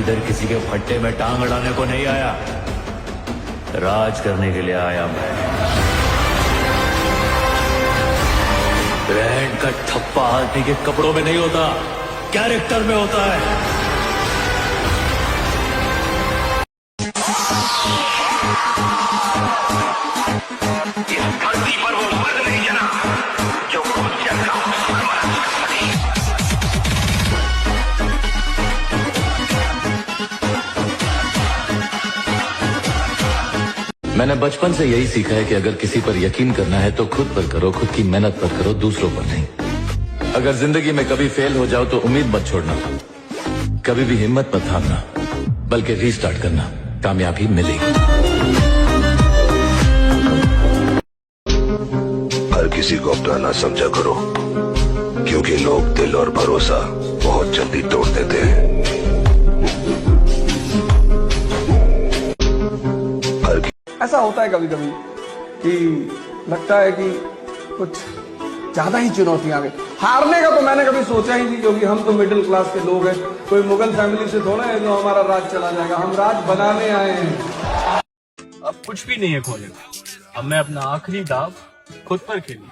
इधर किसी के भट्टे में टांग अड़ाने को नहीं आया, राज करने के लिए आया मैं। ब्रांड का ठप्पा आदमी के कपड़ों में नहीं होता, कैरेक्टर में होता है। मैंने बचपन से यही सीखा है कि अगर किसी पर यकीन करना है तो खुद पर करो, खुद की मेहनत पर करो, दूसरों पर नहीं। अगर जिंदगी में कभी फेल हो जाओ तो उम्मीद मत छोड़ना, कभी भी हिम्मत मत हारना, बल्कि रीस्टार्ट करना, कामयाबी मिलेगी। हर किसी को अपना ना समझा करो, क्योंकि लोग दिल और भरोसा बहुत जल्दी तोड़ देते हैं। ऐसा होता है कभी कभी कि लगता है कि कुछ ज्यादा ही चुनौतियां आ गई। हारने का तो मैंने कभी सोचा ही नहीं, क्योंकि हम तो मिडिल क्लास के लोग हैं, कोई मुगल फैमिली से थोड़ा है जो हमारा राज चला जाएगा। हम राज बनाने आए हैं। अब कुछ भी नहीं है खोने का, अब मैं अपना आखिरी दाव खुद पर खेली।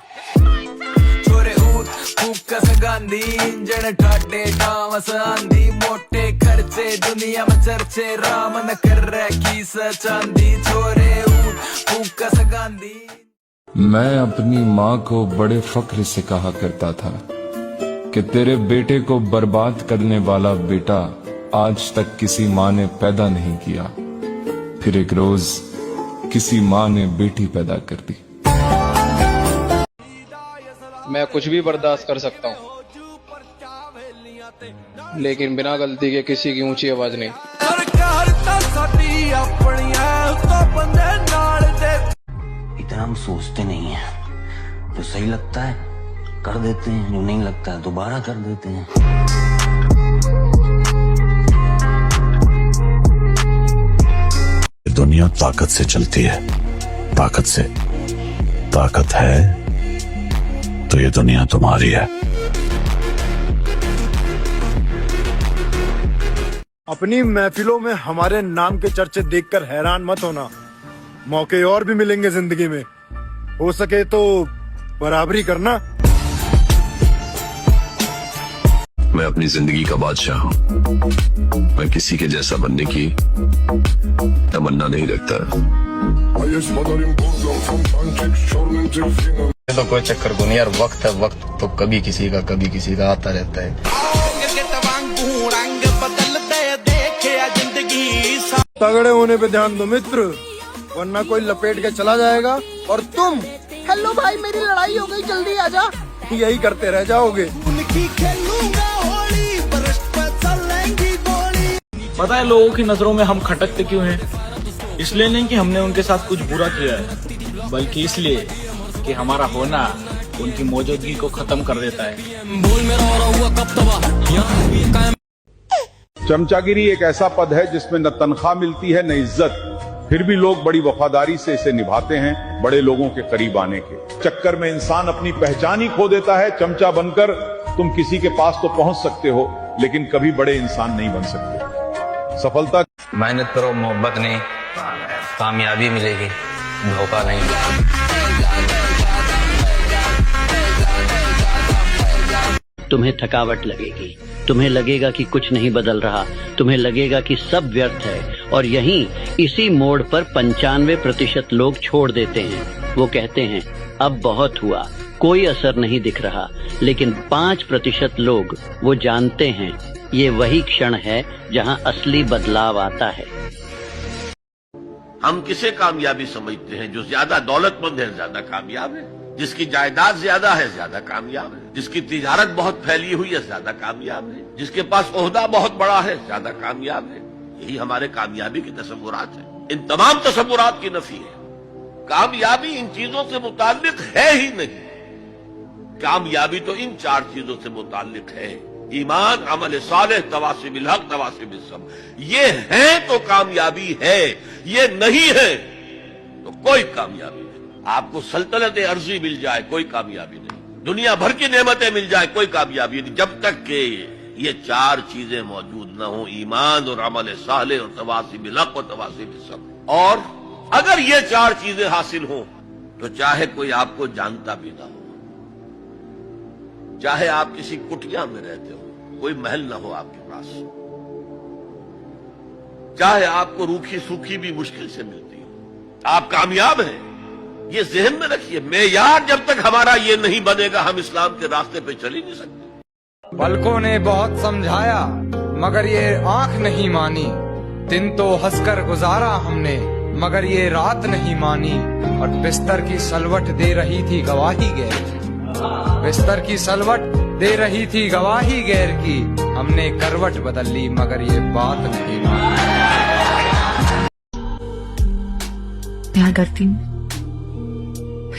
गांधी इंजन ठाटे टामस आंधी मोटे खर्चे दुनिया में चर्चे राम न कर रखी चांदी छोरे फूकस गांधी। मैं अपनी माँ को बड़े फख्र से कहा करता था कि तेरे बेटे को बर्बाद करने वाला बेटा आज तक किसी माँ ने पैदा नहीं किया। फिर एक रोज किसी माँ ने बेटी पैदा कर दी। मैं कुछ भी बर्दाश्त कर सकता हूँ, लेकिन बिना गलती के किसी की ऊंची आवाज नहीं। इतना हम सोचते नहीं है, जो सही लगता है कर देते हैं, जो नहीं लगता है दोबारा कर देते हैं। दुनिया ताकत से चलती है, ताकत से। ताकत है तो ये दुनिया तुम्हारी है। अपनी महफिलों में हमारे नाम के चर्चे देखकर हैरान मत होना, मौके और भी मिलेंगे जिंदगी में, हो सके तो बराबरी करना। मैं अपनी जिंदगी का बादशाह हूँ, मैं किसी के जैसा बनने की तमन्ना नहीं रखता। तो कोई चक्कर को नहीं यार, वक्त है, वक्त तो कभी किसी का आता रहता है। तगड़े होने पे ध्यान दो मित्र, वरना कोई लपेट के चला जाएगा और तुम हेलो भाई मेरी लड़ाई हो गई जल्दी आजा यही करते रह जाओगे। पता है लोगों की नजरों में हम खटकते क्यों हैं? इसलिए नहीं कि हमने उनके साथ कुछ बुरा किया है, बल्कि इसलिए कि हमारा होना उनकी मौजूदगी को खत्म कर देता है। चमचागिरी एक ऐसा पद है जिसमें न तनख्वाह मिलती है न इज्जत, फिर भी लोग बड़ी वफादारी से इसे निभाते हैं बड़े लोगों के करीब आने के चक्कर में। इंसान अपनी पहचान ही खो देता है। चमचा बनकर तुम किसी के पास तो पहुंच सकते हो, लेकिन कभी बड़े इंसान नहीं बन सकते। सफलता मेहनत करो, मोहब्बत नहीं, कामयाबी मिलेगी, धोखा नहीं। तुम्हें थकावट लगेगी, तुम्हें लगेगा कि कुछ नहीं बदल रहा, तुम्हें लगेगा कि सब व्यर्थ है, और यहीं इसी मोड़ पर 95% लोग छोड़ देते हैं। वो कहते हैं अब बहुत हुआ, कोई असर नहीं दिख रहा, लेकिन 5% लोग वो जानते हैं ये वही क्षण है जहां असली बदलाव आता है। हम किसे कामयाबी समझते हैं? जो ज्यादा दौलतमंद है ज्यादा कामयाब है, जिसकी जायदाद ज्यादा है ज्यादा कामयाब है, जिसकी तिजारत बहुत फैली हुई है ज्यादा कामयाब है, जिसके पास ओहदा बहुत बड़ा है ज्यादा कामयाब है। यही हमारे कामयाबी के तसव्वुरात है। इन तमाम तसव्वुरात की नफी है। कामयाबी इन चीजों से मुताल्लिक है ही नहीं। कामयाबी तो इन 4 चीजों से मुताल्लिक है: ईमान, अमल सालेह, तवासी बिल हक, तवासी बिल सब्र। ये है तो कामयाबी है, ये नहीं है तो कोई कामयाबी नहीं। आपको सल्तनत अर्जी मिल जाए कोई कामयाबी नहीं, दुनिया भर की नेमतें मिल जाए कोई कामयाबी नहीं, जब तक कि ये चार चीजें मौजूद न हो, ईमान और अमल साले और तवासी बिल हक और तवासी बिल सब्र, और अगर ये चार चीजें हासिल हो तो चाहे कोई आपको जानता भी ना हो, चाहे आप किसी कुटिया में रहते हो, कोई महल ना हो आपके पास, चाहे आपको रूखी सूखी भी मुश्किल से मिलती हो, आप कामयाब हैं। ये ज़हन में रखिए, मेयार जब तक हमारा ये नहीं बनेगा हम इस्लाम के रास्ते पे चल ही नहीं सकते। पलकों ने बहुत समझाया मगर ये आंख नहीं मानी, दिन तो हंसकर गुजारा हमने मगर ये रात नहीं मानी, और बिस्तर की सलवट दे रही थी गवाही गैर की, बिस्तर की सलवट दे रही थी गवाही गैर की, हमने करवट बदल ली मगर ये बात नहीं मानी। प्यार करती हूँ,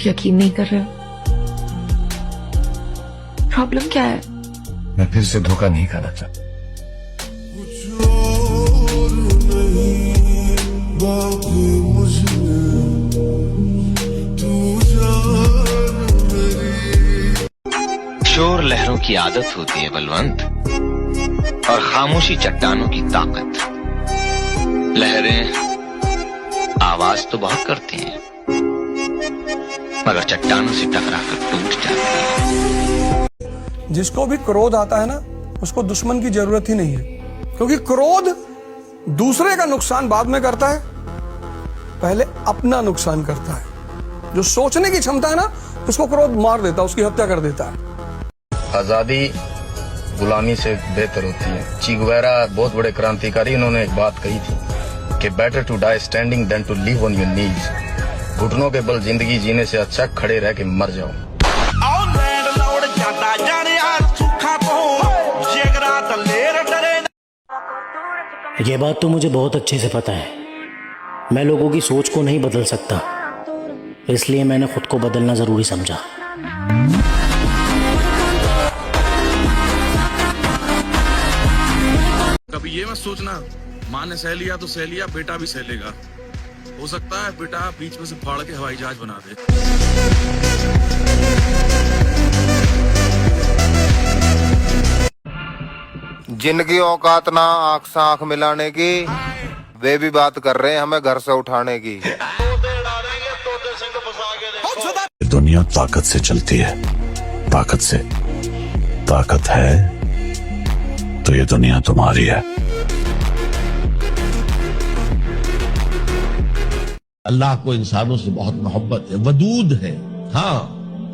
यकीन नहीं कर रहे। प्रॉब्लम क्या है? मैं फिर से धोखा नहीं खाना चाहता। शोर लहरों की आदत होती है बलवंत, और खामोशी चट्टानों की ताकत। लहरें आवाज तो बहुत करती हैं मगर चट्टानों से टकराकर टूट जाती हैं। जिसको भी क्रोध आता है ना, उसको दुश्मन की जरूरत ही नहीं है, क्योंकि क्रोध दूसरे का नुकसान बाद में करता है, पहले अपना नुकसान करता है। जो सोचने की क्षमता है ना, उसको क्रोध मार देता है, उसकी हत्या कर देता है। आजादी गुलामी से बेहतर होती है। ची गुवेरा बहुत बड़े क्रांतिकारी, उन्होंने एक बात कही थी कि better to die standing than to live on your knees. घुटनों के बल जिंदगी जीने से अच्छा खड़े रह के मर जाओ। ये बात तो मुझे बहुत अच्छे से पता है, मैं लोगों की सोच को नहीं बदल सकता, इसलिए मैंने खुद को बदलना जरूरी समझा। कभी ये मत सोचना माँ ने सह लिया तो सह लिया, बेटा भी सह लेगा। हो सकता है बेटा बीच में से फाड़ के हवाई जहाज बना दे। जिनकी औकात ना आंख से आंख मिलाने की, वे भी बात कर रहे हैं हमें घर से उठाने की। दुनिया ताकत से चलती है, ताकत से। ताकत है तो ये दुनिया तुम्हारी है। अल्लाह को इंसानों से बहुत मोहब्बत है, वदूद है। हाँ,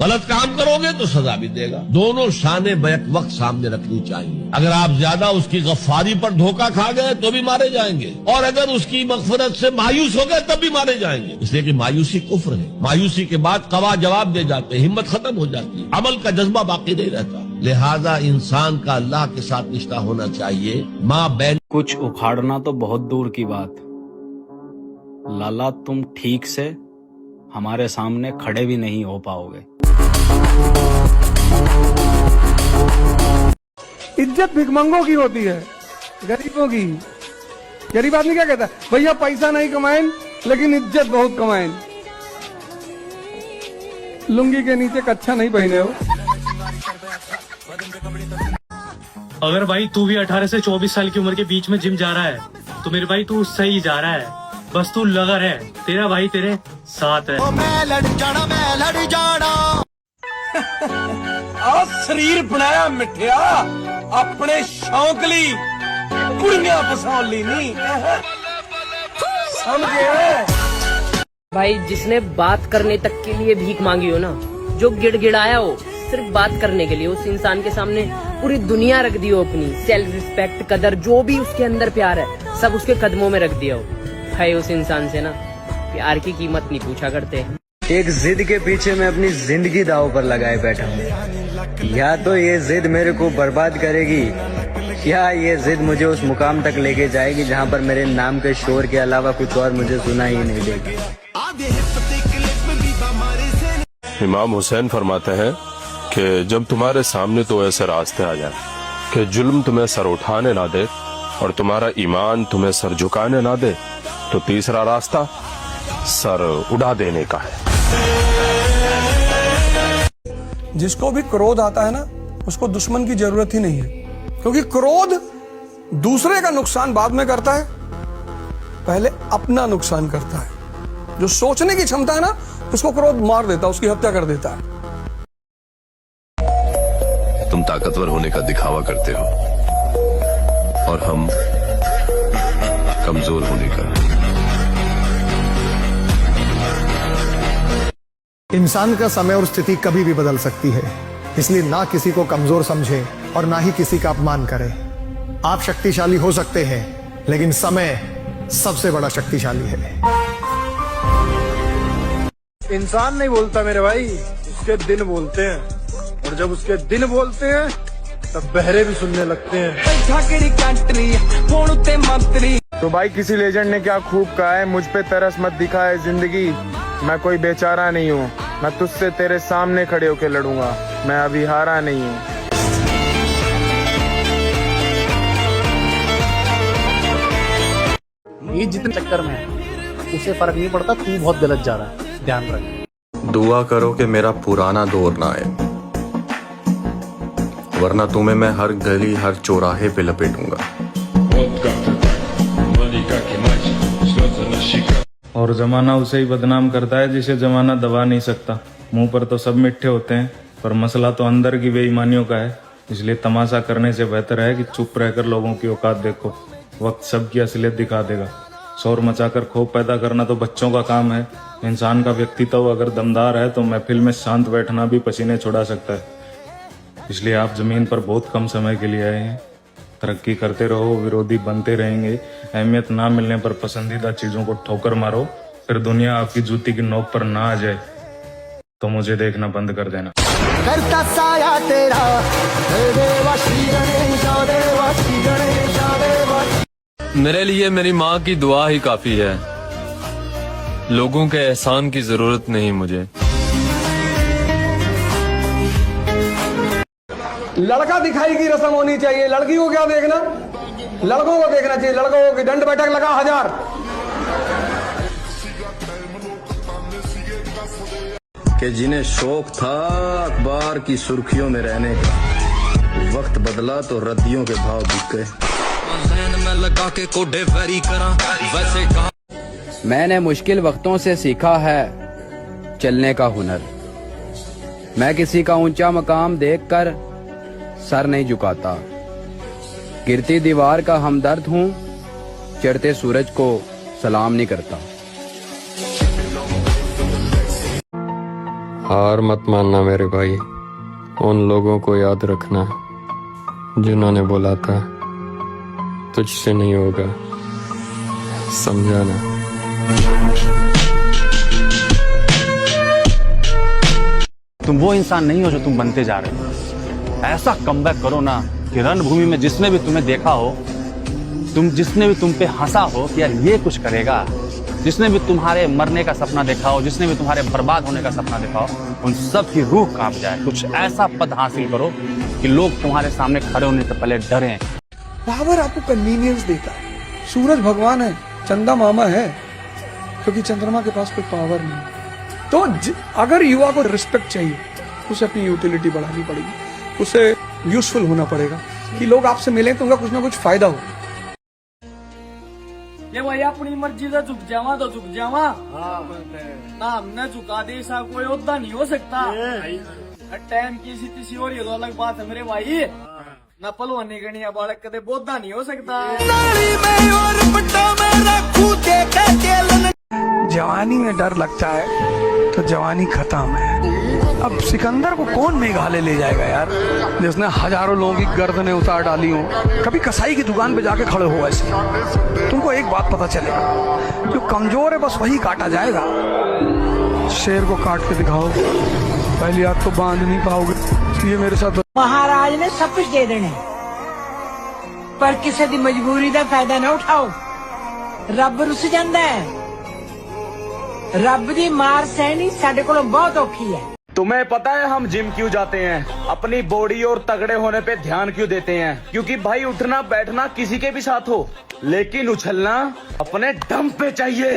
गलत काम करोगे तो सजा भी देगा। दोनों शाने बैक वक्त सामने रखनी चाहिए। अगर आप ज्यादा उसकी गफ्फारी पर धोखा खा गए तो भी मारे जाएंगे, और अगर उसकी मगफिरत से मायूस हो गए तब भी मारे जाएंगे, इसलिए कि मायूसी कुफ्र है। मायूसी के बाद कवा जवाब दे जाते हैं, हिम्मत खत्म हो जाती है, अमल का जज्बा बाकी नहीं रहता। लिहाजा इंसान का अल्लाह के साथ रिश्ता होना चाहिए। माँ बहन कुछ उखाड़ना तो बहुत दूर की बात, लाला तुम ठीक से हमारे सामने खड़े भी नहीं हो पाओगे। इज्जत भिखमंगों की होती है, गरीबों की। गरीब आदमी क्या कहता है, भैया पैसा नहीं कमाएं लेकिन इज्जत बहुत कमाएं। लुंगी के नीचे कच्छा नहीं पहने हो। अगर भाई तू भी 18 से 24 साल की उम्र के बीच में जिम जा रहा है तो मेरे भाई तू सही जा रहा है, बस तू लगा रहे, तेरा भाई तेरे साथ है। मैं लड़ जाना आ शरीर बनाया मिठिया अपने शौक ली, कुड़ियां फसाउन ली नहीं, समझे? भाई जिसने बात करने तक के लिए भीख मांगी हो ना, जो गिड़गिड़ाया हो सिर्फ बात करने के लिए, उस इंसान के सामने पूरी दुनिया रख दी हो, अपनी सेल्फ रिस्पेक्ट, कदर, जो भी उसके अंदर प्यार है सब उसके कदमों में रख दिया हो। भाई उस इंसान से ना प्यार की कीमत नहीं पूछा करते। एक जिद के पीछे मैं अपनी जिंदगी दांव पर लगाए बैठा हूँ। या तो ये जिद मेरे को बर्बाद करेगी, या ये जिद मुझे उस मुकाम तक लेके जाएगी जहाँ पर मेरे नाम के शोर के अलावा कुछ और मुझे सुना ही नहीं देगी। इमाम हुसैन फरमाते हैं कि जब तुम्हारे सामने तो ऐसे रास्ते आ जाए कि जुल्म तुम्हें सर उठाने ना दे और तुम्हारा ईमान तुम्हें सर झुकाने ना दे, तो तीसरा रास्ता सर उड़ा देने का है। जिसको भी क्रोध आता है ना, उसको दुश्मन की जरूरत ही नहीं है, क्योंकि क्रोध दूसरे का नुकसान बाद में करता है, पहले अपना नुकसान करता है। जो सोचने की क्षमता है ना, उसको क्रोध मार देता है, उसकी हत्या कर देता है। तुम ताकतवर होने का दिखावा करते हो और हम कमजोर होने का। इंसान का समय और स्थिति कभी भी बदल सकती है, इसलिए ना किसी को कमजोर समझे और ना ही किसी का अपमान करें। आप शक्तिशाली हो सकते हैं, लेकिन समय सबसे बड़ा शक्तिशाली है। इंसान नहीं बोलता मेरे भाई, उसके दिन बोलते हैं, और जब उसके दिन बोलते हैं तब बहरे भी सुनने लगते हैं। तो भाई किसी लेजेंड ने क्या खूब कहा है, मुझ पे तरस मत दिखाए जिंदगी, मैं कोई बेचारा नहीं हूँ, मैं तुझसे तेरे सामने खड़े होके लड़ूंगा, मैं अभी हारा नहीं हूँ। ये जितने चक्कर में है उसे फर्क नहीं पड़ता, तू बहुत गलत जा रहा है, ध्यान रख। दुआ करो कि मेरा पुराना दौर ना आए, वरना तुम्हें मैं हर गली हर चौराहे पे लपेटूंगा। और जमाना उसे ही बदनाम करता है जिसे जमाना दबा नहीं सकता। मुंह पर तो सब मिठ्ठे होते हैं, पर मसला तो अंदर की बेईमानियों का है। इसलिए तमाशा करने से बेहतर है कि चुप रहकर लोगों की औकात देखो। वक्त सबकी असलियत दिखा देगा। शोर मचाकर खौफ पैदा करना तो बच्चों का काम है। इंसान का व्यक्तित्व अगर दमदार है तो महफिल में शांत बैठना भी पसीने छुड़ा सकता है। इसलिए आप जमीन पर बहुत कम समय के लिए आए हैं। तरक्की करते रहो, विरोधी बनते रहेंगे। अहमियत ना मिलने पर पसंदीदा चीजों को ठोकर मारो, फिर दुनिया आपकी जूती की नोक पर ना आ जाए तो मुझे देखना बंद कर देना। करता साया तेरा देवा श्री गणेश, देवा श्री गणेश, देवा। मेरे लिए मेरी माँ की दुआ ही काफी है। लोगों के एहसान की जरूरत नहीं मुझे। लड़का दिखाई की रस्म होनी चाहिए। लड़की को क्या देखना, लड़कों को देखना चाहिए। लड़कों की दंड बैठक लगा 1000। कि जिन्हें शौक था अखबार की सुर्खियों में रहने का, वक्त बदला तो रद्दियों के भाव बिक गए। लगा के कोडे वेरी करा वैसे कहा। मैंने मुश्किल वक्तों से सीखा है चलने का हुनर। मैं किसी का ऊंचा मकाम देखकर सर नहीं झुकाता। गिरती दीवार का हमदर्द हूँ, चढ़ते सूरज को सलाम नहीं करता। हार मत मानना मेरे भाई, उन लोगों को याद रखना जिन्होंने बोला था तुझसे नहीं होगा, समझाना। तुम वो इंसान नहीं हो जो तुम बनते जा रहे हो। ऐसा कमबैक करो ना कि रणभूमि में जिसने भी तुम्हें देखा हो, जिसने भी तुम पे हंसा हो कि यार ये कुछ करेगा, जिसने भी तुम्हारे मरने का सपना देखा हो, जिसने भी तुम्हारे बर्बाद होने का सपना देखा हो, उन सब की रूह कांप जाए। कुछ ऐसा पद हासिल करो कि लोग तुम्हारे सामने खड़े होने से पहले डरें। पावर आपको कन्वीनियंस देता है। सूरज भगवान है, चंदा मामा है, क्योंकि चंद्रमा के पास कोई पावर नहीं। तो अगर युवा को रिस्पेक्ट चाहिए, उसे अपनी यूटिलिटी बढ़ानी पड़ेगी, उसे यूजफुल होना पड़ेगा कि लोग आपसे मिलें तो उनका कुछ ना कुछ फायदा हो। ये भाई अपनी मर्जी से झुक जावा तो झुक जावा, ना हमने झुका दे ऐसा कोई योद्धा नहीं हो सकता। टाइम की स्थिति हो रही है तो अलग बात है मेरे भाई, ना पलवानी गणी बालक कदे बोधा नहीं हो सकता। जवानी में डर लगता है तो जवानी खत्म है। अब सिकंदर को कौन मेघालय ले जाएगा यार, जिसने हजारों लोगों की गर्दनें उतार डाली हो। कभी कसाई की दुकान पे जाके खड़े हो ऐसे, तुमको एक बात पता चलेगा, जो कमजोर है बस वही काटा जाएगा। शेर को काट के दिखाओ, पहली हाथ तो बांध नहीं पाओगे। ये मेरे साथ महाराज ने सब कुछ दे देने, पर किसी की मजबूरी का फायदा ना उठाओ। रब रुस जाता है, रब की मार सहनी साडे कोलों बहुत औखी है। तुम्हें पता है हम जिम क्यों जाते हैं, अपनी बॉडी और तगड़े होने पे ध्यान क्यों देते हैं? क्योंकि भाई उठना बैठना किसी के भी साथ हो, लेकिन उछलना अपने दम पे चाहिए।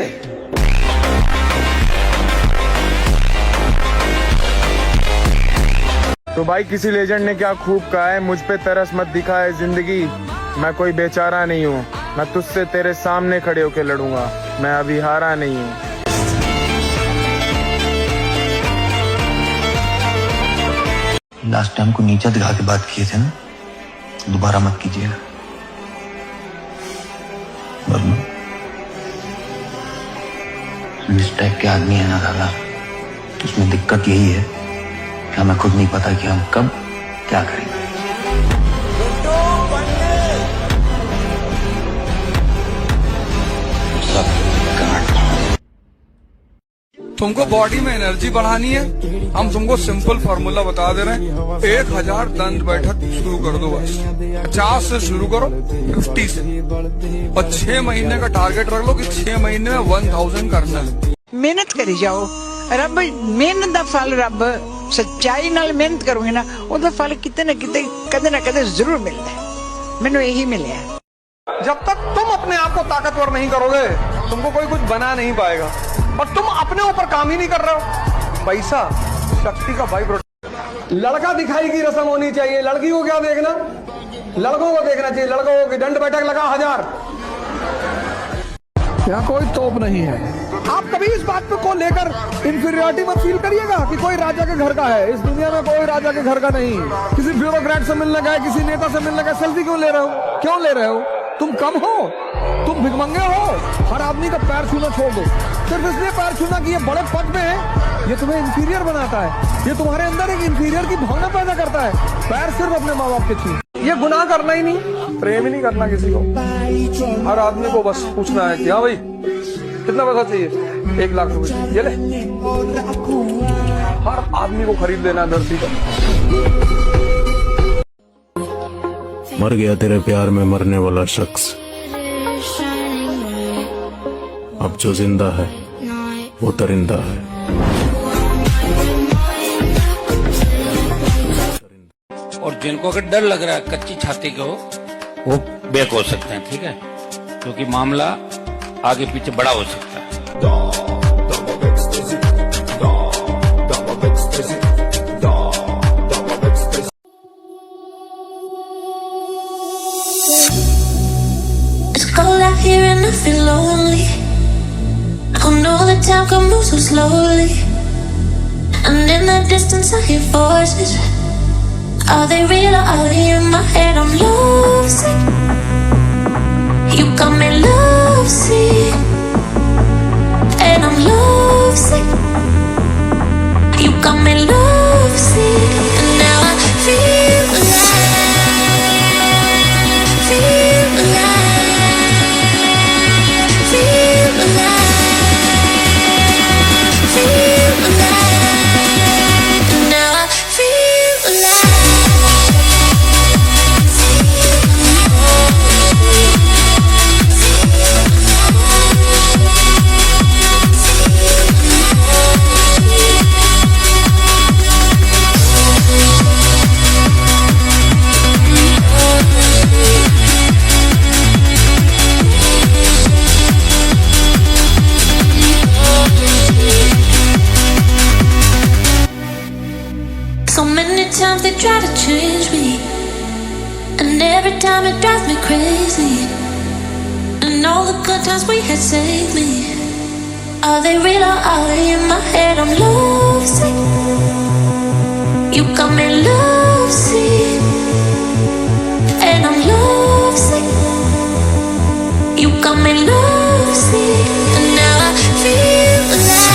तो भाई किसी लेजेंड ने क्या खूब कहा है, मुझ पे तरस मत दिखाए जिंदगी, मैं कोई बेचारा नहीं हूँ, मैं तुझसे तेरे सामने खड़े होके लड़ूंगा, मैं अभी हारा नहीं हूँ। लास्ट टाइम को नीचा दिखा के बात किए थे ना, दोबारा मत कीजिएगा, वरना इस टाइप के आदमी है ना दादा, उसमें दिक्कत यही है कि हमें खुद नहीं पता कि हम कब क्या करेंगे। तुमको बॉडी में एनर्जी बढ़ानी है, हम तुमको सिंपल फॉर्मूला बता दे रहे हैं। 1000 दंड बैठक शुरू कर दो, बस 50 से शुरू करो, 50 से, और 6 महीने का टारगेट रख लो कि 6 महीने में 1000 करना है। ਮਿਹਨਤ ਕਰੀ ਜਾਓ, ਰੱਬ ਮਿਹਨਤ ਦਾ ਫਲ ਰੱਬ ਸੱਚਾਈ ਨਾਲ ਮਿਹਨਤ ਕਰੋਗੇ ਨਾ, ਉਹਦਾ ਫਲ ਕਿਤੇ ਨਾ ਕਿਤੇ ਕਦੇ ਨਾ ਕਦੇ ਜ਼ਰੂਰ ਮਿਲਦਾ ਹੈ। ਮੈਨੂੰ ਇਹੀ ਮਿਲਿਆ। जब तक तुम अपने आप को ताकतवर नहीं करोगे, तुमको कोई कुछ बना नहीं पाएगा। और तुम अपने ऊपर काम ही नहीं कर रहे हो। पैसा शक्ति का बाई प्रोडक्ट। लड़का दिखाई की रस्म होनी चाहिए, लड़की को क्या देखना, लड़कों को देखना चाहिए। लड़कों को दंड बैठक लगा 1000, यहाँ कोई तोप नहीं है। आप कभी इस बात को लेकर इंफीरियरिटी मत फील करिएगा कि कोई राजा के घर का है। इस दुनिया में कोई राजा के घर का नहीं। किसी ब्यूरोक्रेट से मिलने गए, किसी नेता से मिलने गए, सेल्फी क्यों ले रहे हो, क्यों ले रहे हो? तुम कम हो, तुम भिखमंगे हो। हर आदमी का पैर छूना छोड़ दो, सिर्फ इसलिए पैर छूना कि ये बड़े पद पे है, ये तुम्हें इंफीरियर बनाता है, ये तुम्हारे अंदर एक इंफीरियर की भावना पैदा करता है। पैर सिर्फ अपने माँ बाप के छू, ये गुनाह करना ही नहीं, प्रेम ही नहीं करना किसी को। हर आदमी को बस पूछना है कि हाँ भाई कितना पैसा चाहिए, 1 लाख रुपए, ये ले। हर आदमी को खरीद लेना धरती पर। मर गया तेरे प्यार में मरने वाला शख्स, अब जो जिंदा है वो दरिंदा है। और जिनको अगर डर लग रहा है कच्ची छाती को, वो बेक हो सकते हैं, ठीक है, क्योंकि मामला आगे पीछे बड़ा हो सकता है। It's cold out here and I feel lonely. I know the time can move so slowly, and in the distance I hear voices. Are they real or are they in my head? I'm lovesick. You got me lovesick, and I'm lovesick. You got me lovesick, and now I feel alive, feel alive, feel alive, feel alive, and now I feel alive. So many times they try to change me, and every time it drives me crazy. And all the good times we had saved me. Are they real or are they in my head? I'm lovesick. You got me lovesick, and I'm lovesick. You got me lovesick, and now I feel alive.